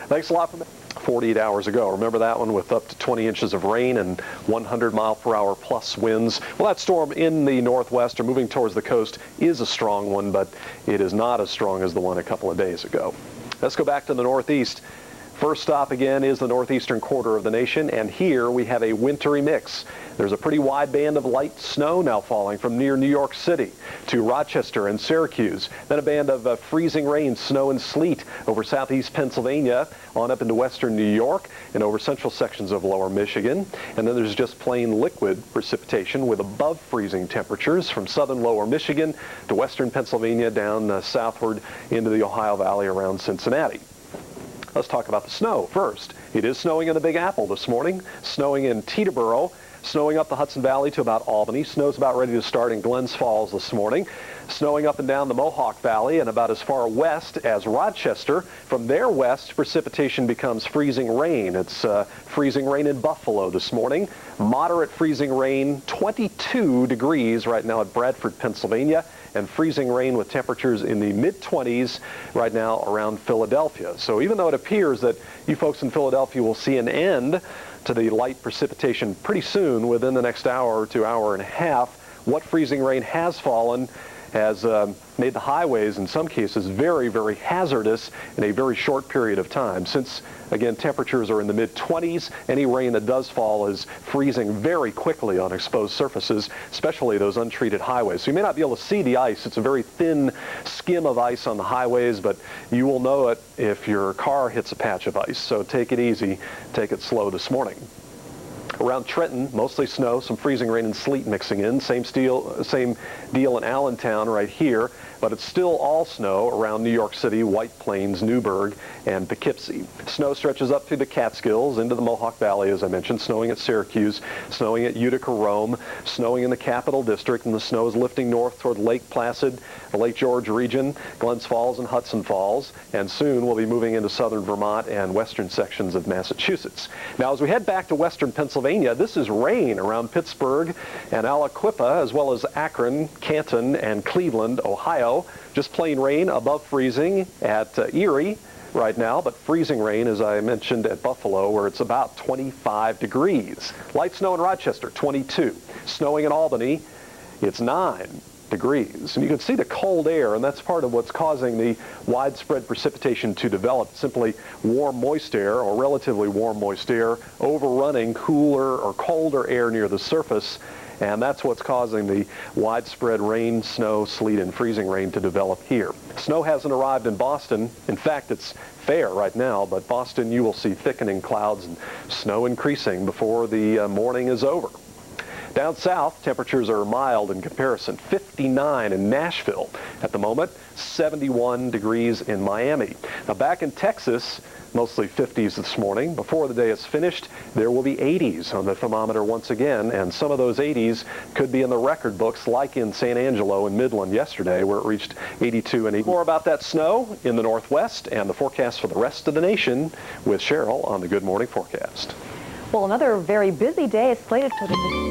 Thanks a lot for 48 hours ago. Remember that one with up to 20 inches of rain and 100-mile-per-hour plus winds? Well, that storm in the northwest or moving towards the coast is a strong one, but it is not as strong as the one a couple of days ago. Let's go back to the northeast. First stop again is the northeastern quarter of the nation, and here we have a wintry mix. There's a pretty wide band of light snow now falling from near New York City to Rochester and Syracuse. Then a band of freezing rain, snow and sleet over southeast Pennsylvania on up into western New York and over central sections of lower Michigan. And then there's just plain liquid precipitation with above freezing temperatures from southern lower Michigan to western Pennsylvania down southward into the Ohio Valley around Cincinnati. Let's talk about the snow first. It is snowing in the Big Apple this morning, snowing in Teterboro, snowing up the Hudson Valley to about Albany. Snow's about ready to start in Glens Falls this morning. Snowing up and down the Mohawk Valley and about as far west as Rochester. From there west, precipitation becomes freezing rain. It's freezing rain in Buffalo this morning. Moderate freezing rain, 22 degrees right now at Bradford, Pennsylvania, and freezing rain with temperatures in the mid-20s right now around Philadelphia. So even though it appears that you folks in Philadelphia will see an end to the light precipitation pretty soon, within the next hour to hour and a half, what freezing rain has fallen has made the highways in some cases very, very hazardous in a very short period of time. Since, again, temperatures are in the mid-20s, any rain that does fall is freezing very quickly on exposed surfaces, especially those untreated highways. So you may not be able to see the ice. It's a very thin skim of ice on the highways, but you will know it if your car hits a patch of ice. So take it easy, take it slow this morning. Around Trenton, mostly snow, some freezing rain and sleet mixing in. Same deal in Allentown right here, but it's still all snow around New York City, White Plains, Newburgh, and Poughkeepsie. Snow stretches up through the Catskills into the Mohawk Valley, as I mentioned, snowing at Syracuse, snowing at Utica, Rome, snowing in the Capital District, and the snow is lifting north toward Lake Placid, the Lake George region, Glens Falls and Hudson Falls, and soon we'll be moving into southern Vermont and western sections of Massachusetts. Now, as we head back to western Pennsylvania, this is rain around Pittsburgh and Aliquippa, as well as Akron, Canton, and Cleveland, Ohio. Just plain rain above freezing at Erie right now, but freezing rain, as I mentioned, at Buffalo, where it's about 25 degrees. Light snow in Rochester, 22. Snowing in Albany, it's 9 degrees. And you can see the cold air, and that's part of what's causing the widespread precipitation to develop. Simply warm, moist air, or relatively warm, moist air, overrunning cooler or colder air near the surface, and that's what's causing the widespread rain, snow, sleet, and freezing rain to develop here. Snow hasn't arrived in Boston. In fact, it's fair right now, but Boston, you will see thickening clouds and snow increasing before the morning is over. Down south, temperatures are mild in comparison. 59 in Nashville at the moment, 71 degrees in Miami. Now back in Texas, mostly 50s this morning. Before the day is finished, there will be 80s on the thermometer once again, and some of those 80s could be in the record books, like in San Angelo and Midland yesterday, where it reached 82 and 80. More about that snow in the northwest and the forecast for the rest of the nation with Cheryl on the Good Morning Forecast. Well, another very busy day is slated for the